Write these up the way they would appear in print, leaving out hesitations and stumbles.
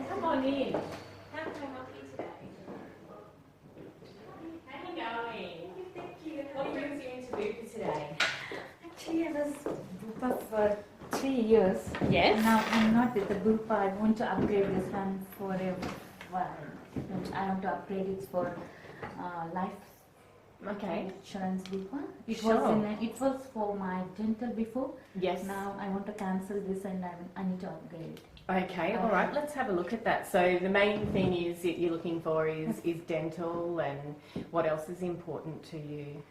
Come on in. How can I help you today? How are you going? Thank you. What brings you into BUPA today? Actually, I was BUPA for 3 years. Yes. Now I'm not with the BUPA. I want to upgrade this one for a while. I want to upgrade it for life insurance BUPA. It was for my dental before. Yes. Now I want to cancel this and I need to upgrade. Okay, all right, let's have a look at that. So the main thing is that you're looking for is dental, and what else is important to you?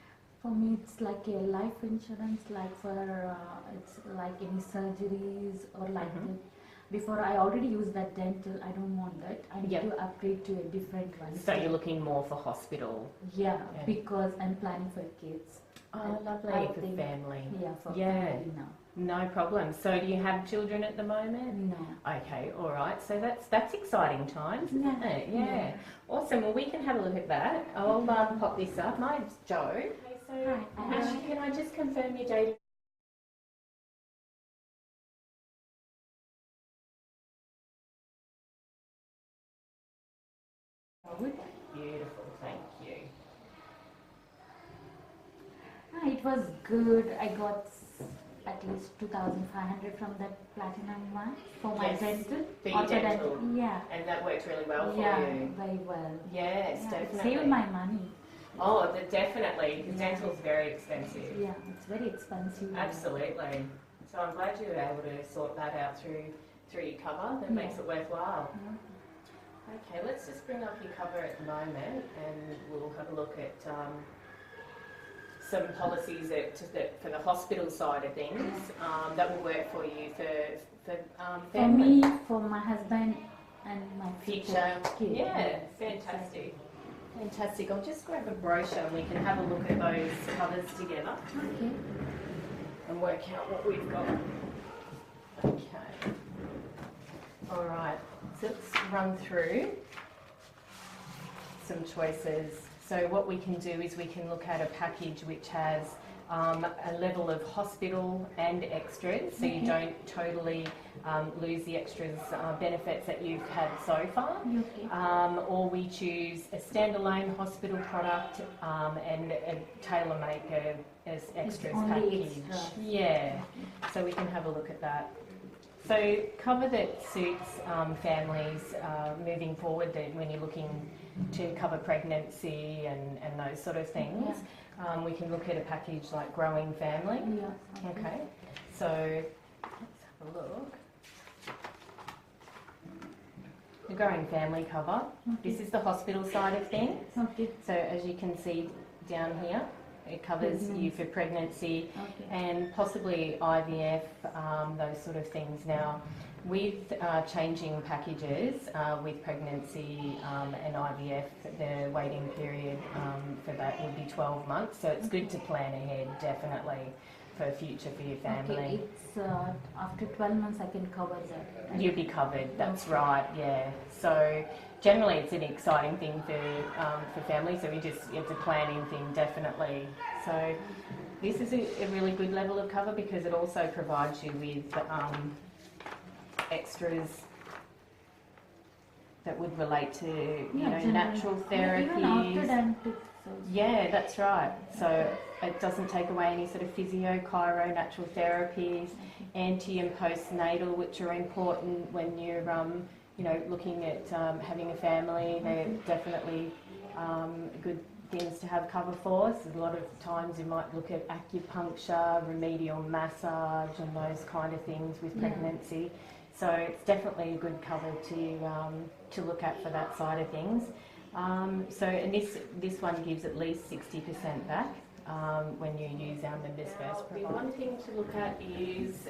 For me, it's like a life insurance, like for it's like any surgeries or like before I already use that dental. I don't want that. I need to upgrade to a different one. So you're looking more for hospital? Yeah, because I'm planning for kids. Oh, lovely, for family. Yeah, for family now. No problem. So do you have children at the moment? No. Okay, all right. So that's exciting times, isn't it? Yeah. Awesome. Well, we can have a look at that. I'll pop this up. My name's Jo. Okay, so actually, can I just confirm your date? Beautiful, thank you. It was good. I got at least 2,500 from that platinum one for my dental. For your dental. Yeah. And that worked really well for you. Yeah, very well. Yes, Yeah, definitely. it saved my money. Oh, definitely, because dental's very expensive. Yeah, it's very expensive. Absolutely. So I'm glad you were able to sort that out through your cover. That makes it worthwhile. Okay, let's just bring up your cover at the moment, and we'll have a look at some policies that for the hospital side of things that will work for you for family. For me, for my husband, and my future kid. Yeah, fantastic. Fantastic. I'll just grab a brochure and we can have a look at those covers together. Okay. And work out what we've got. Okay. All right. So let's run through some choices. So what we can do is we can look at a package which has a level of hospital and extras, so you don't totally lose the extras benefits that you've had so far. Or we choose a standalone hospital product and tailor-make as extras package. Yeah, so we can have a look at that. So cover that suits families moving forward, that when you're looking to cover pregnancy and those sort of things. We can look at a package like Growing Family. Yeah. Okay. So let's have a look. The Growing Family cover. This is the hospital side of things. So as you can see down here, it covers you for pregnancy and possibly IVF, those sort of things. Now, with changing packages with pregnancy and IVF, the waiting period for that would be 12 months. So it's good to plan ahead, definitely, for future for your family. Okay, it's after 12 months I can cover that. Right? You'll be covered, that's right, yeah. So generally it's an exciting thing for families, so it's a planning thing, definitely. So this is a really good level of cover because it also provides you with extras that would relate to natural therapies. Yeah, that's right. So it doesn't take away any sort of physio, chiro, natural therapies, anti and postnatal, which are important when you're looking at having a family. They're definitely good things to have cover for. So a lot of times you might look at acupuncture, remedial massage and those kind of things with pregnancy. So it's definitely a good cover to look at for that side of things. And this one gives at least 60% back when you use our members first provider. One thing to look at is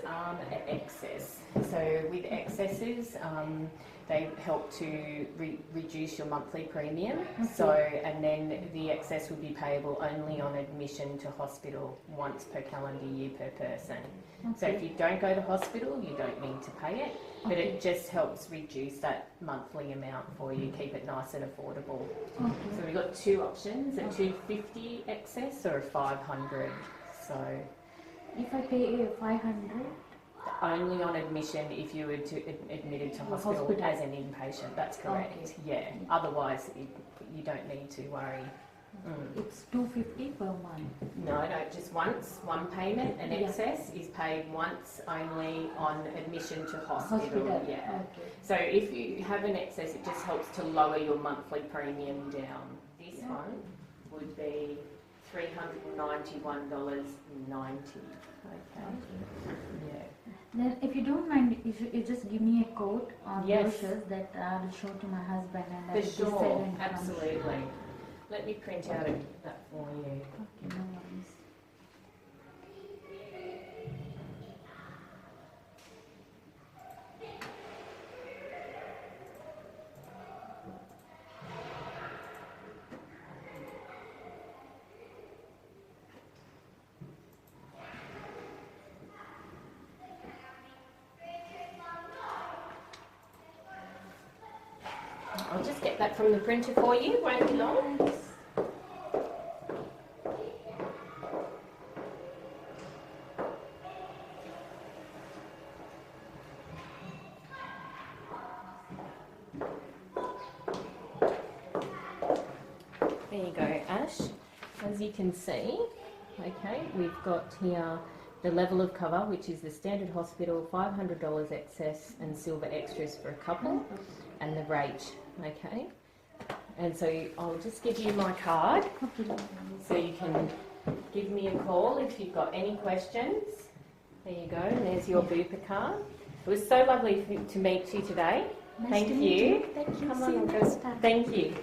excess. So with excesses, they help to reduce your monthly premium. So, and then the excess would be payable only on admission to hospital once per calendar year per person. So if you don't go to hospital, you don't need to pay it, but it just helps reduce that monthly amount for you, keep it nice and affordable. So we've got two options, a 250 excess or a 500. So if I pay 500, Only on admission if you were admitted to hospital as an inpatient. That's correct. Okay. Yeah. Otherwise, you don't need to worry. It's $250 per month. No, just once. One payment. An excess is paid once only on admission to hospital. Yeah. Okay. So if you have an excess, it just helps to lower your monthly premium down. This one would be $391.90. Okay. Yeah. Then, if you don't mind, if you just give me a quote on Yes. brochures that I will show to my husband and I For will sure. decide and Absolutely. Let me print out that for you. Okay, no worries. I'll just get that from the printer for you. Won't be long. There you go, Ash. As you can see, okay, we've got here the level of cover, which is the standard hospital, $500 excess and silver extras for a couple, and the rate, okay? And so I'll just give you my card, so you can give me a call if you've got any questions. There you go, and there's your BUPA card. It was so lovely to meet you today. Nice to meet you. Thank you. Come See on, you we'll next go. time. Thank you.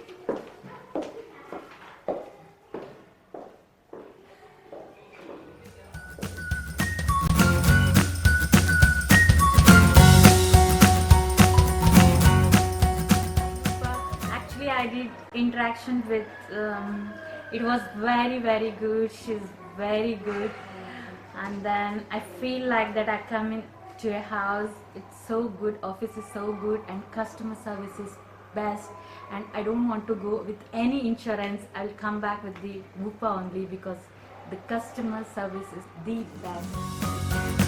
Actually, I did interaction with. It was very, very good. She's very good, and then I feel like that I come into a house. It's so good. Office is so good, and customer service is best. And I don't want to go with any insurance. I'll come back with the BUPA only because the customer service is the best.